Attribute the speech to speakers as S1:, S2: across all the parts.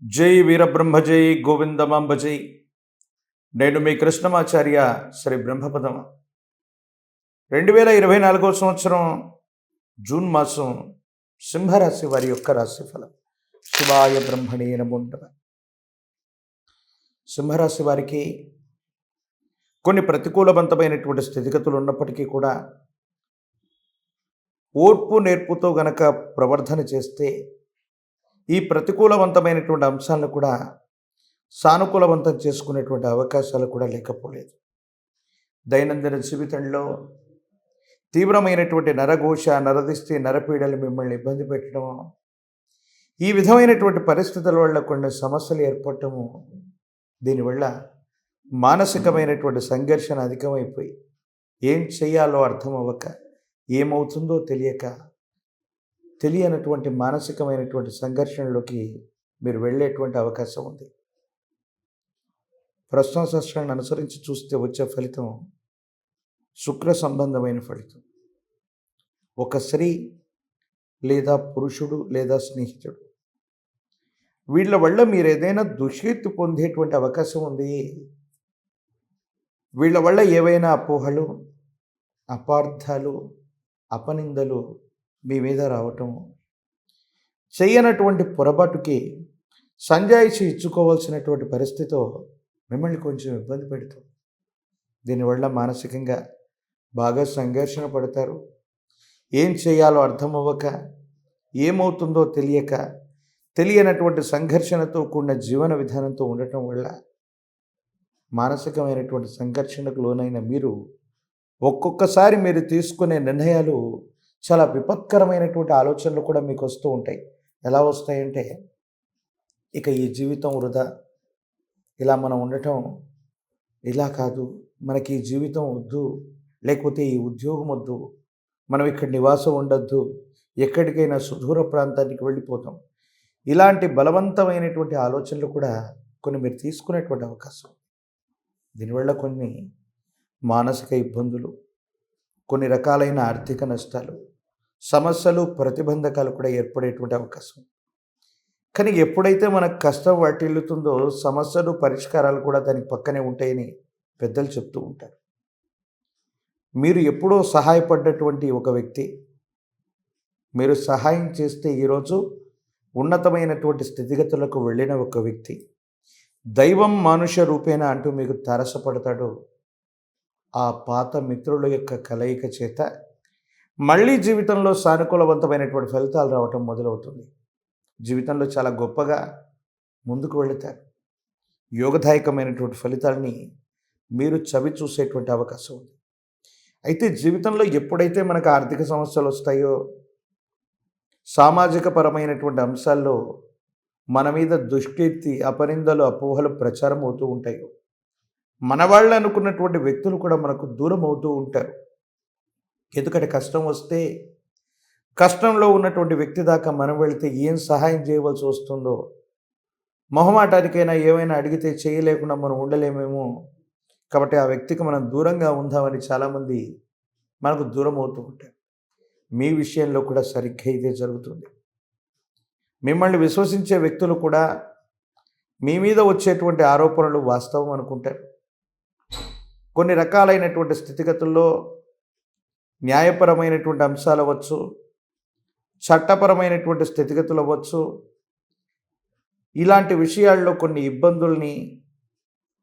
S1: జై వీరబ్రహ్మ జై గోవిందమాంబ జై. నేను మీ కృష్ణమాచార్య శ్రీ బ్రహ్మపదం. 2024 సంవత్సరం జూన్ మాసం సింహరాశి వారి యొక్క రాశిఫలం. శివాయ బ్రహ్మణే నమో నమః. సింహరాశి వారికి కొన్ని ప్రతికూలవంతమైనటువంటి స్థితిగతులు ఉన్నప్పటికీ కూడా ఓర్పు నేర్పుతో గనక ప్రవర్ధన చేస్తే ఈ ప్రతికూలవంతమైనటువంటి అంశాలను కూడా సానుకూలవంతం చేసుకునేటువంటి అవకాశాలు కూడా లేకపోలేదు. దైనందిన జీవితంలో తీవ్రమైనటువంటి నరఘోష, నరదిష్టి, నరపీడలు మిమ్మల్ని ఇబ్బంది పెట్టడం, ఈ విధమైనటువంటి పరిస్థితుల వల్ల కొన్ని సమస్యలు ఏర్పడటము, దీనివల్ల మానసికమైనటువంటి సంఘర్షణ అధికమైపోయి ఏం చేయాలో అర్థం అవ్వక, ఏమవుతుందో తెలియనటువంటి మానసికమైనటువంటి సంఘర్షణలోకి మీరు వెళ్ళేటువంటి అవకాశం ఉంది. ప్రశ్నాశాస్త్రాన్ని అనుసరించి చూస్తే వచ్చే ఫలితం శుక్ర సంబంధమైన ఫలితం. ఒక స్త్రీ లేదా పురుషుడు లేదా స్నేహితుడు, వీళ్ళ వల్ల మీరు ఏదైనా దుష్కీర్తి పొందేటువంటి అవకాశం ఉంది. వీళ్ళ వల్ల ఏవైనా అపోహలు, అపార్థాలు, అపనిందలు మీ మీద రావటం, చేయనటువంటి పొరపాటుకి సంజాయిషి ఇచ్చుకోవాల్సినటువంటి పరిస్థితితో మిమ్మల్ని కొంచెం ఇబ్బంది పెడుతుంది. దీనివల్ల మానసికంగా బాగా సంఘర్షణ పడతారు. ఏం చేయాలో అర్థం అవ్వక, ఏమవుతుందో తెలియనటువంటి సంఘర్షణతో కూడిన జీవన విధానంతో ఉండటం వల్ల మానసికమైనటువంటి సంఘర్షణకు లోనైన మీరు ఒక్కొక్కసారి మీరు తీసుకునే నిర్ణయాలు చాలా విపత్కరమైనటువంటి ఆలోచనలు కూడా మీకు వస్తూ ఉంటాయి. ఎలా వస్తాయంటే, ఇక ఈ జీవితం వృధా, ఇలా మనం ఉండటం ఇలా కాదు, మనకి ఈ జీవితం వద్దు, లేకపోతే ఈ ఉద్యోగం వద్దు, మనం ఇక్కడ నివాసం ఉండొద్దు, ఎక్కడికైనా సుదూర ప్రాంతానికి వెళ్ళిపోతాం. ఇలాంటి బలవంతమైనటువంటి ఆలోచనలు కూడా కొన్ని మీరు తీసుకునేటువంటి అవకాశం. దీనివల్ల కొన్ని మానసిక ఇబ్బందులు, కొన్ని రకాలైన ఆర్థిక నష్టాలు, సమస్యలు, ప్రతిబంధకాలు కూడా ఏర్పడేటువంటి అవకాశం. కానీ ఎప్పుడైతే మనకు కష్టం వాటిల్లుతుందో సమస్యలు, పరిష్కారాలు కూడా దానికి పక్కనే ఉంటాయని పెద్దలు చెప్తూ ఉంటారు. మీరు ఎప్పుడో సహాయపడ్డటువంటి ఒక వ్యక్తి, మీరు సహాయం చేస్తే ఈరోజు ఉన్నతమైనటువంటి స్థితిగతులకు వెళ్ళిన ఒక వ్యక్తి, దైవం మానుష రూపేణ అంటూ మీకు తారసపడతాడు. ఆ పాత మిత్రుల యొక్క కలయిక చేత మళ్ళీ జీవితంలో సానుకూలవంతమైనటువంటి ఫలితాలు రావటం మొదలవుతుంది. జీవితంలో చాలా గొప్పగా ముందుకు వెళుతారు. యోగదాయకమైనటువంటి ఫలితాలని మీరు చవి చూసేటువంటి అవకాశం ఉంది. అయితే జీవితంలో ఎప్పుడైతే మనకు ఆర్థిక సమస్యలు వస్తాయో, సామాజిక పరమైనటువంటి అంశాల్లో మన మీద దుష్కీర్తి, అపనిందలు, అపోహలు ప్రచారం అవుతూ ఉంటాయో, మన వాళ్ళు అనుకున్నటువంటి వ్యక్తులు కూడా మనకు దూరం అవుతూ ఉంటారు. ఎందుకంటే కష్టం వస్తే కష్టంలో ఉన్నటువంటి వ్యక్తి దాకా మనం వెళితే ఏం సహాయం చేయవలసి వస్తుందో, మొహమాటానికైనా ఏమైనా అడిగితే చేయలేకుండా మనం ఉండలేమేమో, కాబట్టి ఆ వ్యక్తికి మనం దూరంగా ఉందామని చాలామంది మనకు దూరం అవుతూ ఉంటారు. మీ విషయంలో కూడా సరిగ్గా ఇదే జరుగుతుంది. మిమ్మల్ని విశ్వసించే వ్యక్తులు కూడా మీ మీద వచ్చేటువంటి ఆరోపణలు వాస్తవం అనుకుంటారు. కొన్ని రకాలైనటువంటి స్థితిగతుల్లో న్యాయపరమైనటువంటి అంశాలు అవ్వచ్చు, చట్టపరమైనటువంటి స్థితిగతులు అవ్వచ్చు, ఇలాంటి విషయాల్లో కొన్ని ఇబ్బందుల్ని,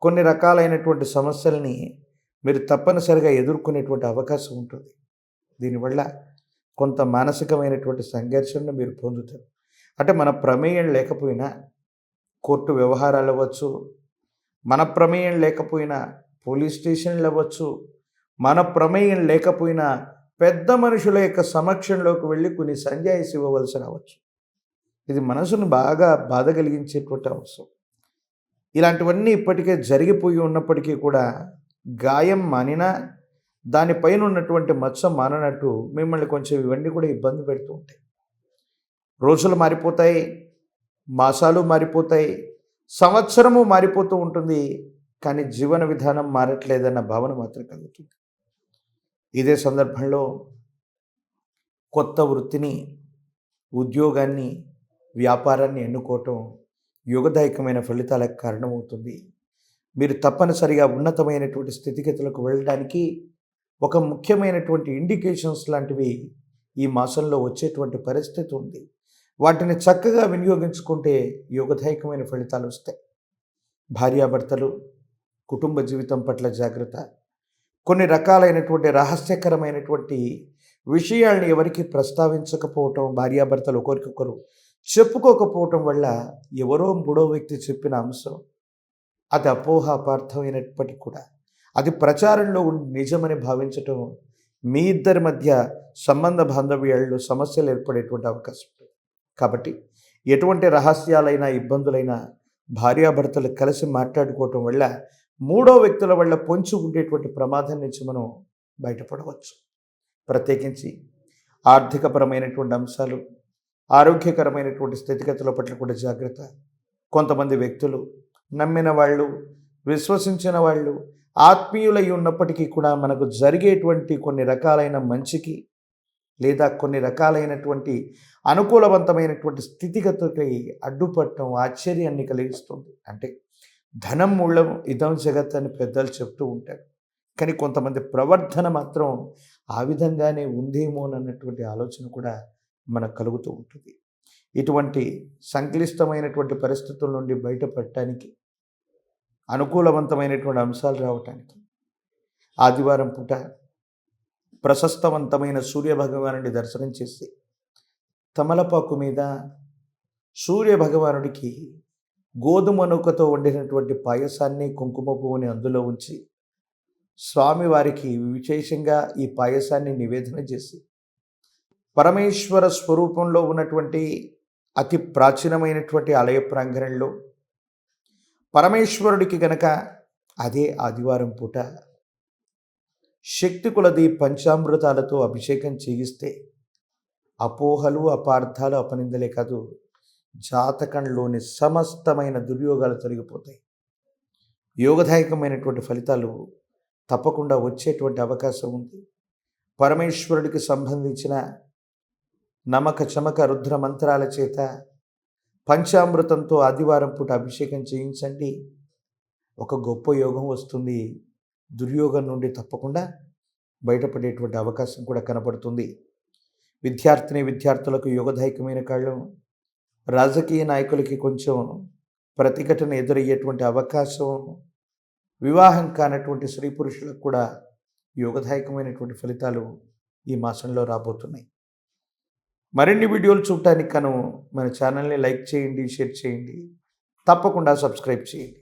S1: కొన్ని రకాలైనటువంటి సమస్యల్ని మీరు తప్పనిసరిగా ఎదుర్కొనేటువంటి అవకాశం ఉంటుంది. దీనివల్ల కొంత మానసికమైనటువంటి సంఘర్షణను మీరు పొందుతారు. అంటే మన ప్రమేయం లేకపోయినా కోర్టు వ్యవహారాలు అవ్వచ్చు, మన ప్రమేయం లేకపోయినా పోలీస్ స్టేషన్లు అవ్వచ్చు, మన ప్రమేయం లేకపోయినా పెద్ద మనుషుల యొక్క సమక్షంలోకి వెళ్ళి కొన్ని సంజాయిషి ఇవ్వవలసి రావచ్చు. ఇది మనసును బాగా బాధ కలిగించేటువంటి అవసరం. ఇలాంటివన్నీ ఇప్పటికే జరిగిపోయి ఉన్నప్పటికీ కూడా గాయం మానినా దానిపైన ఉన్నటువంటి మచ్చ మాననట్టు మిమ్మల్ని కొంచెం ఇవన్నీ కూడా ఇబ్బంది పెడుతూ ఉంటాయి. రోజులు మారిపోతాయి, మాసాలు మారిపోతాయి, సంవత్సరము మారిపోతూ ఉంటుంది. కానీ జీవన విధానం మారట్లేదన్న భావన మాత్రం కలుగుతుంది. ఇదే సందర్భంలో కొత్త వృత్తిని, ఉద్యోగాన్ని, వ్యాపారాన్ని ఎన్నుకోవటం యోగదాయకమైన ఫలితాలకు కారణమవుతుంది. మీరు తప్పనిసరిగా ఉన్నతమైనటువంటి స్థితిగతులకు వెళ్ళడానికి ఒక ముఖ్యమైనటువంటి ఇండికేషన్స్ లాంటివి ఈ మాసంలో వచ్చేటువంటి పరిస్థితి ఉంది. వాటిని చక్కగా వినియోగించుకుంటే యోగదాయకమైన ఫలితాలు వస్తాయి. భార్యాభర్తలు కుటుంబ జీవితం పట్ల జాగ్రత్త. కొన్ని రకాలైనటువంటి రహస్యకరమైనటువంటి విషయాల్ని ఎవరికి ప్రస్తావించకపోవటం, భార్యాభర్తలు ఒకరికొకరు చెప్పుకోకపోవటం వల్ల ఎవరో మూడో వ్యక్తి చెప్పిన అంశం అది అపోహాపార్థమైనప్పటికీ కూడా అది ప్రచారంలో ఉండి నిజమని భావించటం మీ ఇద్దరి మధ్య సంబంధ బాంధవ్యాల్లో సమస్యలు ఏర్పడేటువంటి అవకాశం ఉంటుంది. కాబట్టి ఎటువంటి రహస్యాలైనా ఇబ్బందులైనా భార్యాభర్తలు కలిసి మాట్లాడుకోవటం వల్ల మూడో వ్యక్తుల వల్ల పొంచి ఉండేటువంటి ప్రమాదం నుంచి మనం బయటపడవచ్చు. ప్రత్యేకించి ఆర్థికపరమైనటువంటి అంశాలు, ఆరోగ్యకరమైనటువంటి స్థితిగతుల పట్ల కూడా జాగ్రత్త. కొంతమంది వ్యక్తులు నమ్మిన వాళ్ళు, విశ్వసించిన వాళ్ళు, ఆత్మీయులై ఉన్నప్పటికీ కూడా మనకు జరిగేటువంటి కొన్ని రకాలైన మంచికి లేదా కొన్ని రకాలైనటువంటి అనుకూలవంతమైనటువంటి స్థితిగతులకి అడ్డుపడటం ఆశ్చర్యాన్ని కలిగిస్తుంది. అంటే ధనం మూలం ఇదం జగత్ అని పెద్దలు చెప్తూ ఉంటారు. కానీ కొంతమంది ప్రవర్తన మాత్రం ఆ విధంగానే ఉందేమోనన్నటువంటి ఆలోచన కూడా మనకు కలుగుతూ ఉంటుంది. ఇటువంటి సంక్లిష్టమైనటువంటి పరిస్థితుల నుండి బయటపడటానికి, అనుకూలవంతమైనటువంటి అంశాలు రావటానికి ఆదివారం పూట ప్రశస్తవంతమైన సూర్యభగవానుడి దర్శనం చేసి తమలపాకు మీద సూర్యభగవానుడికి గోధుమ నూకతో వండినటువంటి పాయసాన్ని, కుంకుమ పువ్వుని అందులో ఉంచి స్వామివారికి విశేషంగా ఈ పాయసాన్ని నివేదన చేసి పరమేశ్వర స్వరూపంలో ఉన్నటువంటి అతి ప్రాచీనమైనటువంటి ఆలయ ప్రాంగణంలో పరమేశ్వరుడికి గనక అదే ఆదివారం పూట శక్తి కొలది పంచామృతాలతో అభిషేకం చేయిస్తే అపోహలు, అపార్థాలు, అపనిందలే కాదు జాతకంలోని సమస్తమైన దుర్యోగాలు తొలగిపోతాయి. యోగదాయకమైనటువంటి ఫలితాలు తప్పకుండా వచ్చేటువంటి అవకాశం ఉంది. పరమేశ్వరుడికి సంబంధించిన నమక చమక రుద్ర మంత్రాల చేత పంచామృతంతో ఆదివారం పూట అభిషేకం చేయించండి. ఒక గొప్ప యోగం వస్తుంది. దుర్యోగం నుండి తప్పకుండా బయటపడేటువంటి అవకాశం కూడా కనపడుతుంది. విద్యార్థులకు యోగదాయకమైన కాలం. రాజకీయ నాయకులకి కొంచెం ప్రతిఘటన ఎదురయ్యేటువంటి అవకాశం, వివాహం కానటువంటి స్త్రీ పురుషులకు కూడా యోగదాయకమైనటువంటి ఫలితాలు ఈ మాసంలో రాబోతున్నాయి. మరిన్ని వీడియోలు చూడటానికి మన ఛానల్ని లైక్ చేయండి, షేర్ చేయండి, తప్పకుండా సబ్స్క్రైబ్ చేయండి.